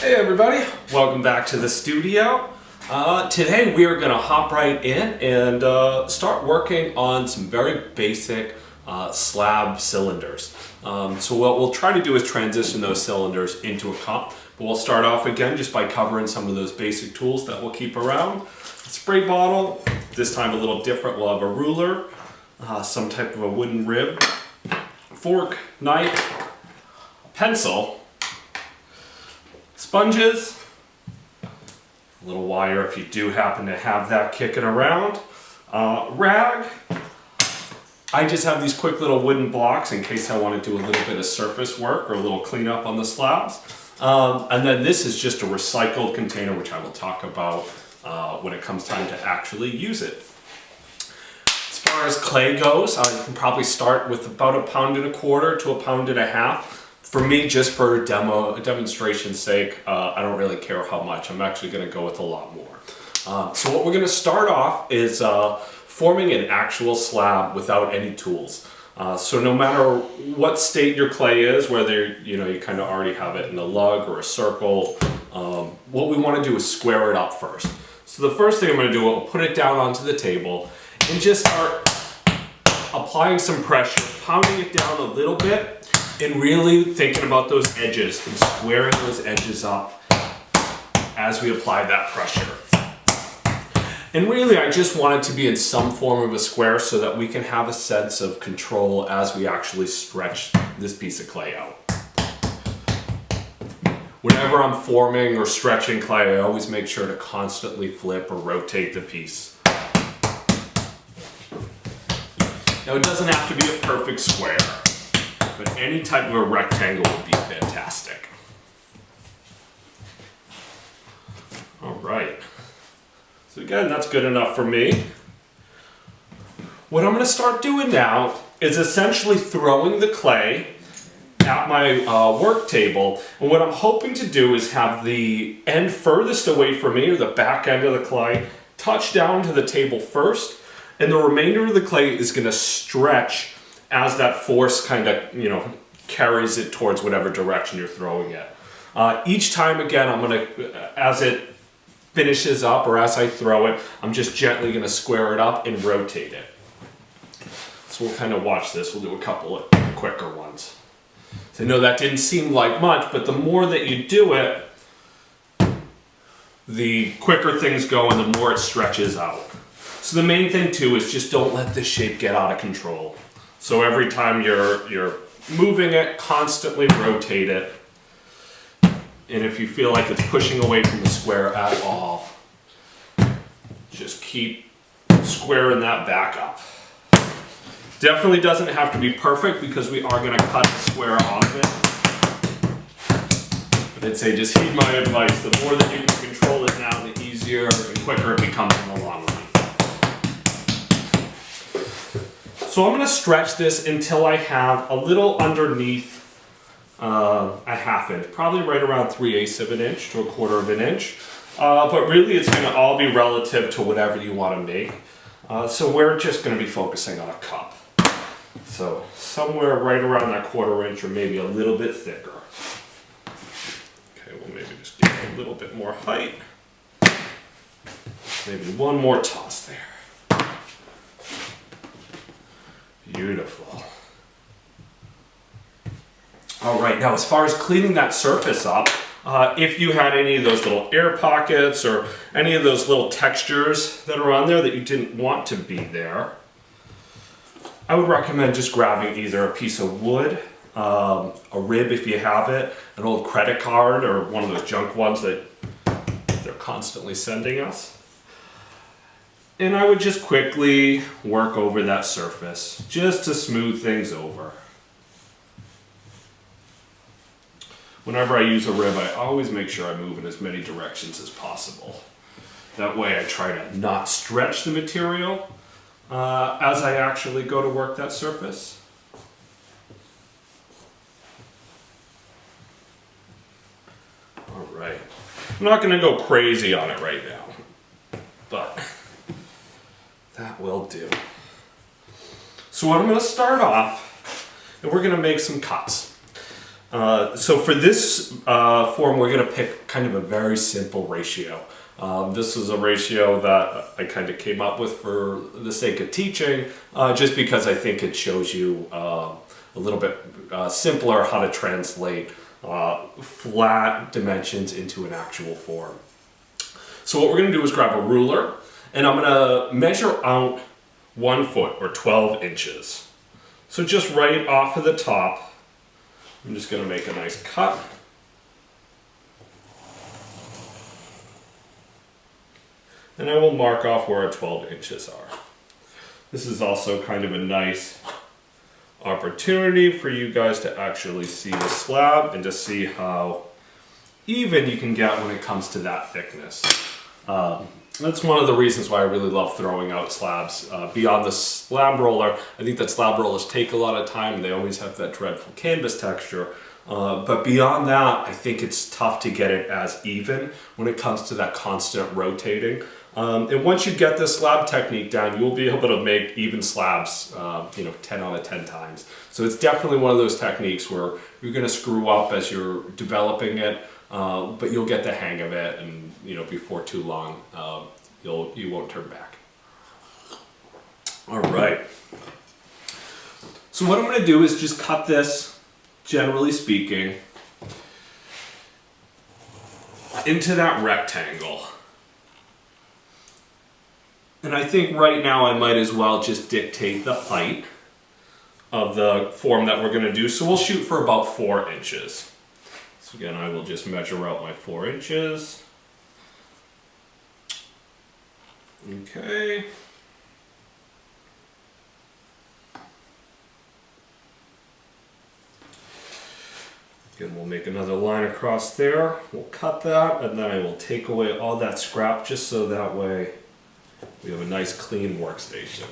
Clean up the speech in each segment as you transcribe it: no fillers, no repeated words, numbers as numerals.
Hey everybody, welcome back to the studio. Today we are going to hop right in and start working on some very basic slab cylinders. So what we'll try to do is transition those cylinders into a cup, but we'll start off again just by covering some of those basic tools that we'll keep around. Spray bottle, this time a little different. We'll have a ruler, some type of a wooden rib, fork, knife, pencil, sponges, a little wire if you do happen to have that kicking around, rag. I just have these quick little wooden blocks in case I want to do a little bit of surface work or a little cleanup on the slabs. And then this is just a recycled container, which I will talk about when it comes time to actually use it. As far as clay goes, I can probably start with about 1.25 pounds to 1.5 pounds. For me, just for demonstration's sake, I don't really care how much. I'm actually going to go with a lot more. So what we're going to start off is forming an actual slab without any tools. So no matter what state your clay is, whether you kind of already have it in a lug or a circle, what we want to do is square it up first. So the first thing I'm going to do, I'll put it down onto the table and just start applying some pressure, pounding it down a little bit, and really thinking about those edges and squaring those edges up as we apply that pressure. And really, I just want it to be in some form of a square so that we can have a sense of control as we actually stretch this piece of clay out. Whenever I'm forming or stretching clay, I always make sure to constantly flip or rotate the piece. Now, it doesn't have to be a perfect square, but any type of a rectangle would be fantastic. All right. So again, that's good enough for me. What I'm going to start doing now is essentially throwing the clay at my work table. And what I'm hoping to do is have the end furthest away from me, or the back end of the clay, touch down to the table first. And the remainder of the clay is going to stretch as that force kind of, carries it towards whatever direction you're throwing it. Each time, again, I'm going to, as it finishes up or as I throw it, I'm just gently going to square it up and rotate it. So we'll kind of watch this. We'll do a couple of quicker ones. So I know that didn't seem like much, but the more that you do it, the quicker things go and the more it stretches out. So the main thing too is just don't let this shape get out of control. So every time you're moving it, constantly rotate it. And if you feel like it's pushing away from the square at all, just keep squaring that back up. Definitely doesn't have to be perfect because we are going to cut the square off it. But I'd say just heed my advice. The more that you can control it now, the easier and quicker it becomes in the long run. So I'm going to stretch this until I have a little underneath a 1/2 inch, probably right around 3/8 of an inch to 1/4 of an inch. But really it's going to all be relative to whatever you want to make. So we're just going to be focusing on a cup. So somewhere right around that 1/4 inch or maybe a little bit thicker. Okay, we'll maybe just give it a little bit more height. Maybe one more toss there. Beautiful. All right, now as far as cleaning that surface up, if you had any of those little air pockets or any of those little textures that are on there that you didn't want to be there, I would recommend just grabbing either a piece of wood, a rib if you have it, an old credit card or one of those junk ones that they're constantly sending us. And I would just quickly work over that surface just to smooth things over. Whenever I use a rib, I always make sure I move in as many directions as possible. That way I try to not stretch the material as I actually go to work that surface. All right. I'm not going to go crazy on it right now, but that will do. So what I'm going to start off, and we're going to make some cuts. So for this form, we're going to pick kind of a very simple ratio. This is a ratio that I kind of came up with for the sake of teaching, just because I think it shows you a little bit simpler how to translate flat dimensions into an actual form. So what we're going to do is grab a ruler, and I'm going to measure out 1 foot or 12 inches. So just right off of the top, I'm just going to make a nice cut. And I will mark off where our 12 inches are. This is also kind of a nice opportunity for you guys to actually see the slab and to see how even you can get when it comes to that thickness. That's one of the reasons why I really love throwing out slabs. Beyond the slab roller, I think that slab rollers take a lot of time and they always have that dreadful canvas texture. But beyond that, I think it's tough to get it as even when it comes to that constant rotating. And once you get this slab technique down, you'll be able to make even slabs, 10 out of 10 times. So it's definitely one of those techniques where you're going to screw up as you're developing it, but you'll get the hang of it, and before too long, you won't turn back. All right. So what I'm going to do is just cut this, generally speaking, into that rectangle. And I think right now I might as well just dictate the height of the form that we're going to do. So we'll shoot for about 4 inches. So again, I will just measure out my 4 inches. Okay. Again, we'll make another line across there. We'll cut that, and then I will take away all that scrap just so that way we have a nice clean workstation.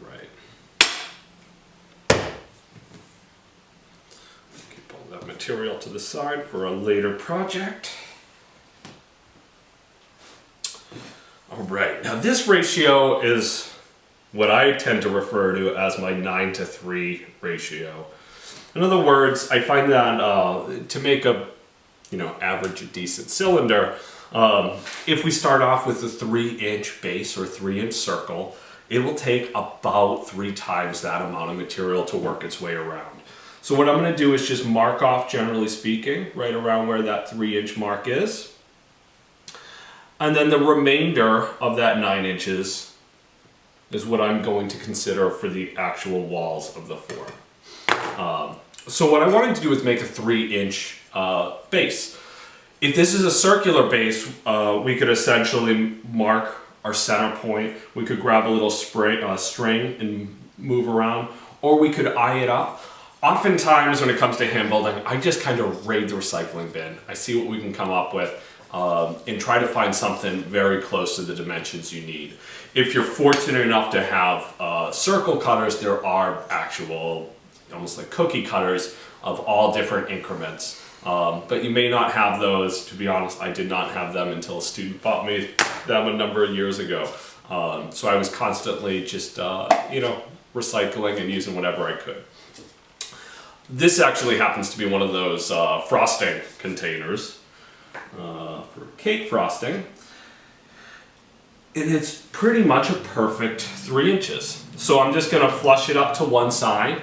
Right. Keep all that material to the side for a later project. All right, now this ratio is what I tend to refer to as my 9:3 ratio. In other words, I find that to make a average a decent cylinder, if we start off with a 3-inch base or 3-inch circle, it will take about 3 times that amount of material to work its way around. So what I'm going to do is just mark off, generally speaking, right around where that 3-inch mark is. And then the remainder of that 9 inches is what I'm going to consider for the actual walls of the form. So what I wanted to do is make a 3-inch base. If this is a circular base, we could essentially mark our center point. We could grab a little string and move around, or we could eye it up. Oftentimes when it comes to hand building, I just kind of raid the recycling bin. I see what we can come up with and try to find something very close to the dimensions you need. If you're fortunate enough to have circle cutters, there are actual, almost like cookie cutters of all different increments. But you may not have those. To be honest, I did not have them until a student bought me them a number of years ago. So I was constantly just, recycling and using whatever I could. This actually happens to be one of those frosting containers for cake frosting. And it's pretty much a perfect 3 inches. So I'm just going to flush it up to one side,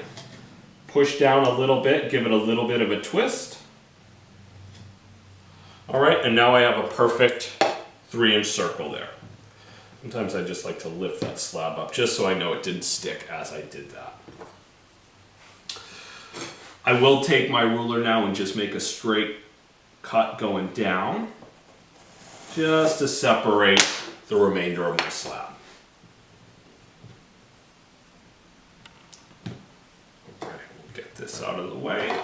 push down a little bit, give it a little bit of a twist. All right, and now I have a perfect 3-inch circle there. Sometimes I just like to lift that slab up just so I know it didn't stick as I did that. I will take my ruler now and just make a straight cut going down, just to separate the remainder of my slab. Okay, we'll get this out of the way.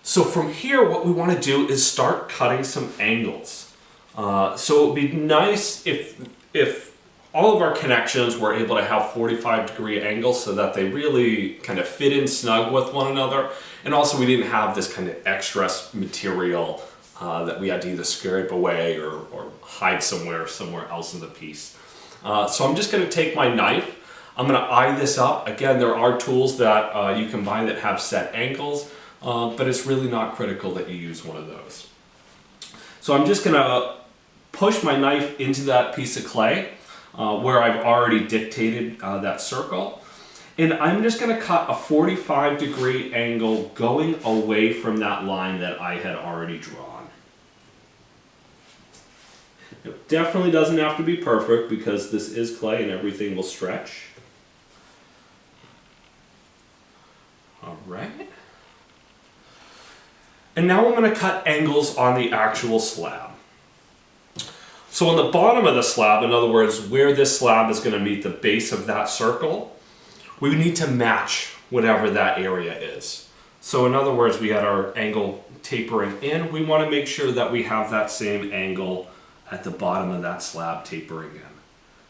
So from here, what we want to do is start cutting some angles. So it would be nice if all of our connections were able to have 45-degree angles so that they really kind of fit in snug with one another. And also we didn't have this kind of extra material that we had to either scrape away or hide somewhere else in the piece. So I'm just going to take my knife. I'm going to eye this up. Again, there are tools that you can buy that have set angles, but it's really not critical that you use one of those. So I'm just going to push my knife into that piece of clay where I've already dictated that circle. And I'm just going to cut a 45-degree angle going away from that line that I had already drawn. It definitely doesn't have to be perfect because this is clay and everything will stretch. All right. And now I'm going to cut angles on the actual slab. So on the bottom of the slab, in other words, where this slab is going to meet the base of that circle, we need to match whatever that area is. So in other words, we got our angle tapering in. We want to make sure that we have that same angle at the bottom of that slab tapering in.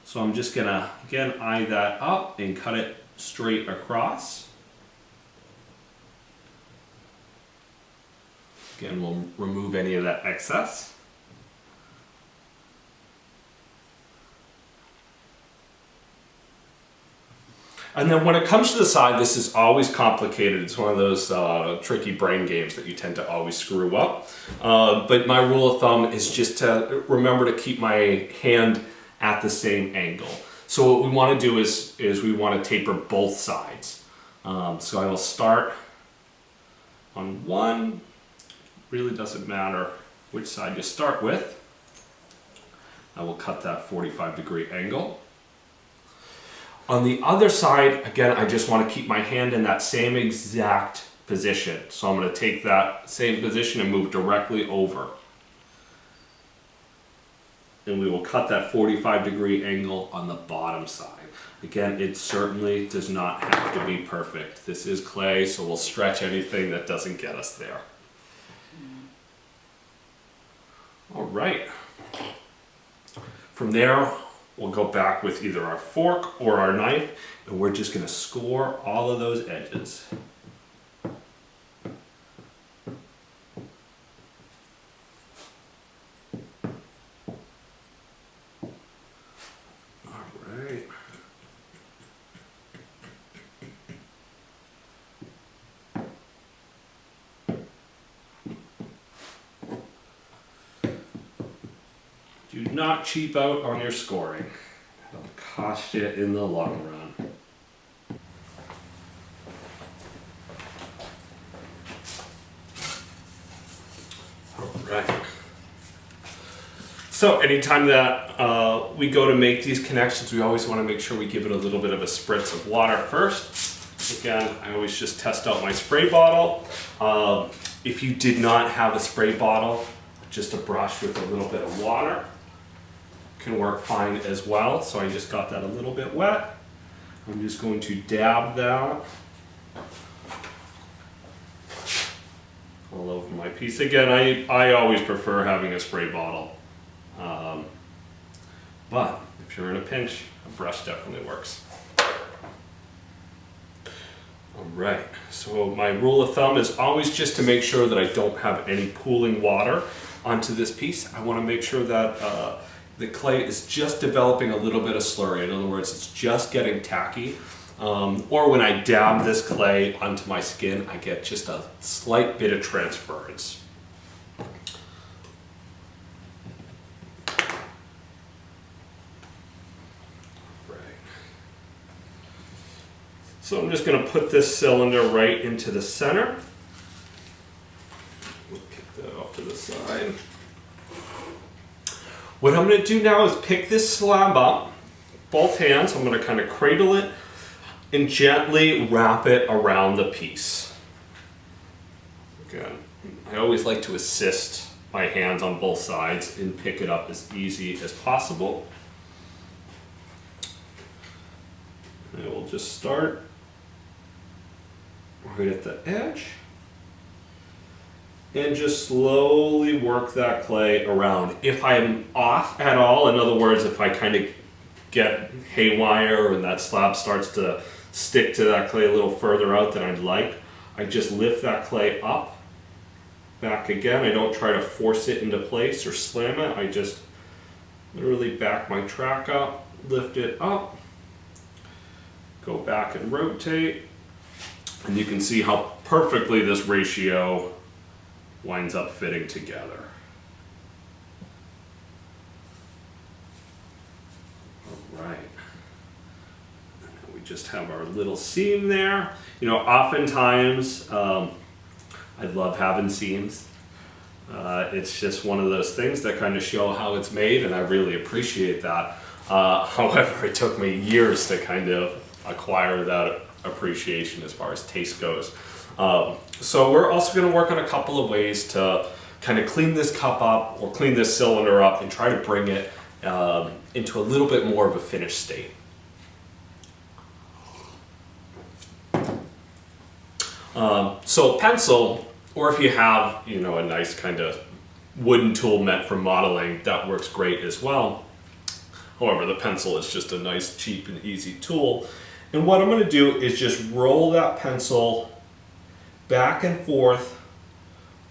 So I'm just going to, again, eye that up and cut it straight across. Again, we'll remove any of that excess. And then when it comes to the side, this is always complicated. It's one of those tricky brain games that you tend to always screw up. But my rule of thumb is just to remember to keep my hand at the same angle. So what we want to do is we want to taper both sides. So I will start on one. Really doesn't matter which side you start with. I will cut that 45-degree angle. On the other side, again, I just want to keep my hand in that same exact position. So I'm going to take that same position and move directly over. And we will cut that 45-degree angle on the bottom side. Again, it certainly does not have to be perfect. This is clay, so we'll stretch anything that doesn't get us there. All right. From there, we'll go back with either our fork or our knife, and we're just going to score all of those edges. All right. Do not cheap out on your scoring. It'll cost you in the long run. All right. So anytime that we go to make these connections, we always want to make sure we give it a little bit of a spritz of water first. Again, I always just test out my spray bottle. If you did not have a spray bottle, just a brush with a little bit of water can work fine as well. So I just got that a little bit wet. I'm just going to dab that all over my piece. Again, I always prefer having a spray bottle. But if you're in a pinch, a brush definitely works. All right, so my rule of thumb is always just to make sure that I don't have any pooling water onto this piece. I want to make sure that the clay is just developing a little bit of slurry. In other words, it's just getting tacky. Or when I dab this clay onto my skin, I get just a slight bit of transference. So I'm just going to put this cylinder right into the center. We'll kick that off to the side. What I'm going to do now is pick this slab up, both hands. I'm going to kind of cradle it and gently wrap it around the piece. Again, I always like to assist my hands on both sides and pick it up as easy as possible. And we'll just start right at the edge and just slowly work that clay around. If I'm off at all, in other words, if I kind of get haywire and that slab starts to stick to that clay a little further out than I'd like, I just lift that clay up, back again. I don't try to force it into place or slam it. I just literally back my track up, lift it up, go back and rotate, and you can see how perfectly this ratio winds up fitting together. All right. And we just have our little seam there. You know, oftentimes, I love having seams. It's just one of those things that kind of show how it's made, and I really appreciate that. However, it took me years to kind of acquire that appreciation as far as taste goes. So we're also going to work on a couple of ways to kind of clean this cup up or clean this cylinder up and try to bring it into a little bit more of a finished state. So pencil, or if you have, you know, a nice kind of wooden tool meant for modeling, that works great as well. However, the pencil is just a nice, cheap, and easy tool. And what I'm going to do is just roll that pencil back and forth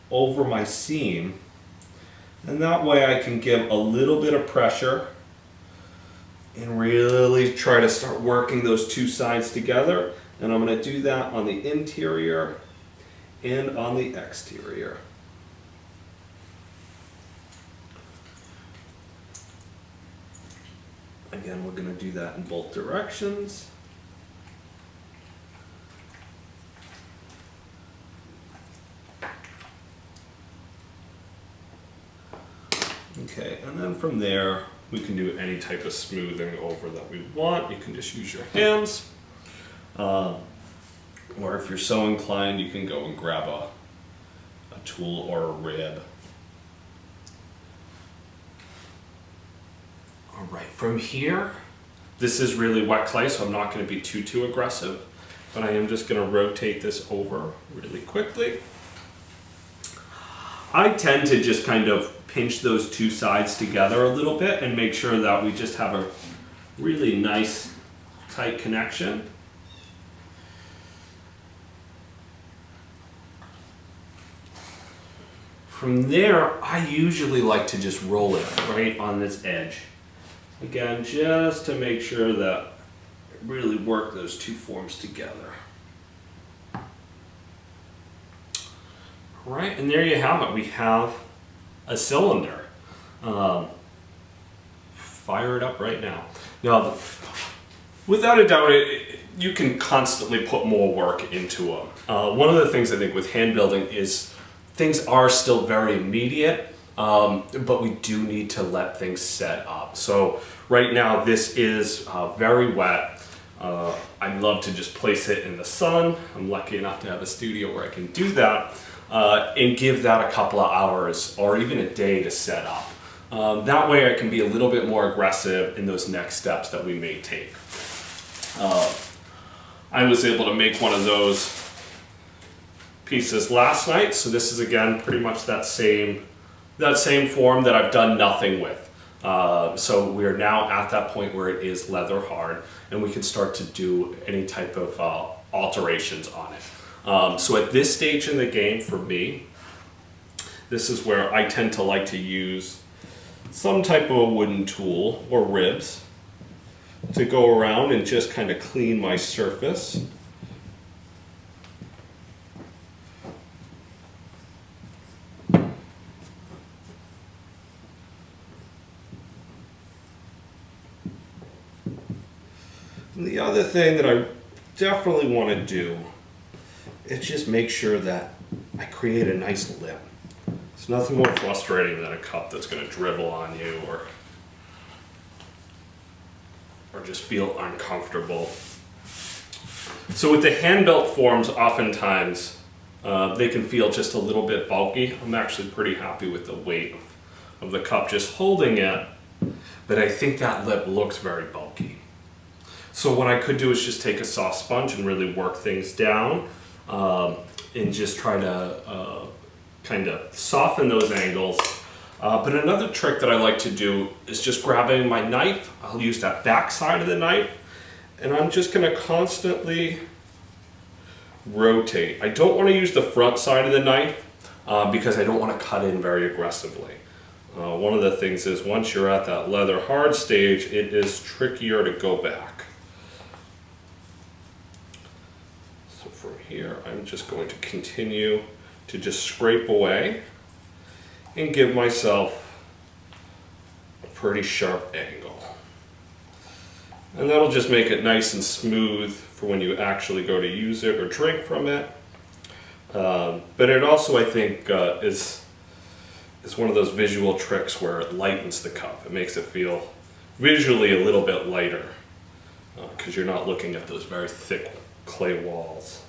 over my seam. And that way I can give a little bit of pressure and really try to start working those two sides together. And I'm going to do that on the interior and on the exterior. Again, we're going to do that in both directions. Okay, and then from there, we can do any type of smoothing over that we want. You can just use your hands. Or if you're so inclined, you can go and grab a tool or a rib. All right, from here, this is really wet clay, so I'm not going to be too aggressive, but I am just going to rotate this over really quickly. I tend to just kind of pinch those two sides together a little bit and make sure that we just have a really nice tight connection. From there, I usually like to just roll it right on this edge. Again, just to make sure that I really work those two forms together. All right, and there you have it. We have a cylinder. Fire it up right now. Now, without a doubt, you can constantly put more work into them. One of the things I think with hand building is things are still very immediate, but we do need to let things set up. So right now this is very wet. I love to just place it in the sun. I'm lucky enough to have a studio where I can do that and give that a couple of hours or even a day to set up. That way I can be a little bit more aggressive in those next steps that we may take. I was able to make one of those pieces last night, so this is again pretty much that same form that I've done nothing with. So we're now at that point where it is leather hard and we can start to do any type of alterations on it. So at this stage in the game for me, this is where I tend to like to use some type of a wooden tool or ribs to go around and just kind of clean my surface. And the other thing that I definitely want to do is just make sure that I create a nice lip. There's nothing more frustrating than a cup that's going to dribble on you or just feel uncomfortable. So with the hand-built forms, oftentimes they can feel just a little bit bulky. I'm actually pretty happy with the weight of the cup just holding it, but I think that lip looks very bulky. So what I could do is just take a soft sponge and really work things down and just try to kind of soften those angles. But another trick that I like to do is just grabbing my knife. I'll use that back side of the knife and I'm just going to constantly rotate. I don't want to use the front side of the knife because I don't want to cut in very aggressively. One of the things is once you're at that leather hard stage, it is trickier to go back. here, I'm just going to continue to just scrape away and give myself a pretty sharp angle. And that'll just make it nice and smooth for when you actually go to use it or drink from it. But it also, I think, is one of those visual tricks where it lightens the cup. It makes it feel visually a little bit lighter because you're not looking at those very thick clay walls.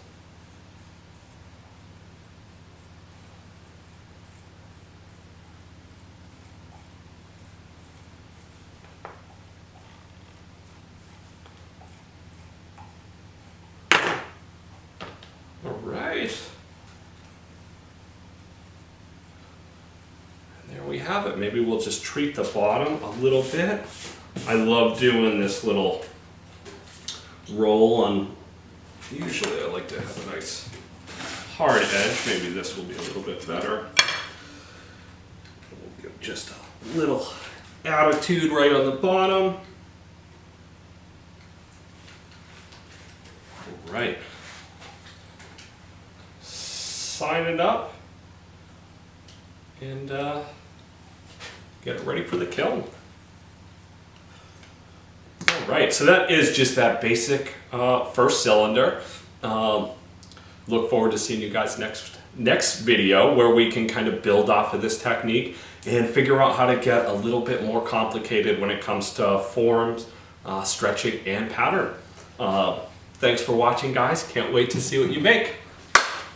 All right. And there we have it. Maybe we'll just treat the bottom a little bit. I love doing this little roll on. Usually I like to have a nice hard edge. Maybe this will be a little bit better. We'll give just a little attitude right on the bottom. All right. Sign it up and get it ready for the kiln. All right, so that is just that basic first cylinder. Look forward to seeing you guys next video where we can kind of build off of this technique and figure out how to get a little bit more complicated when it comes to forms, stretching, and pattern. Thanks for watching, guys. Can't wait to see what you make.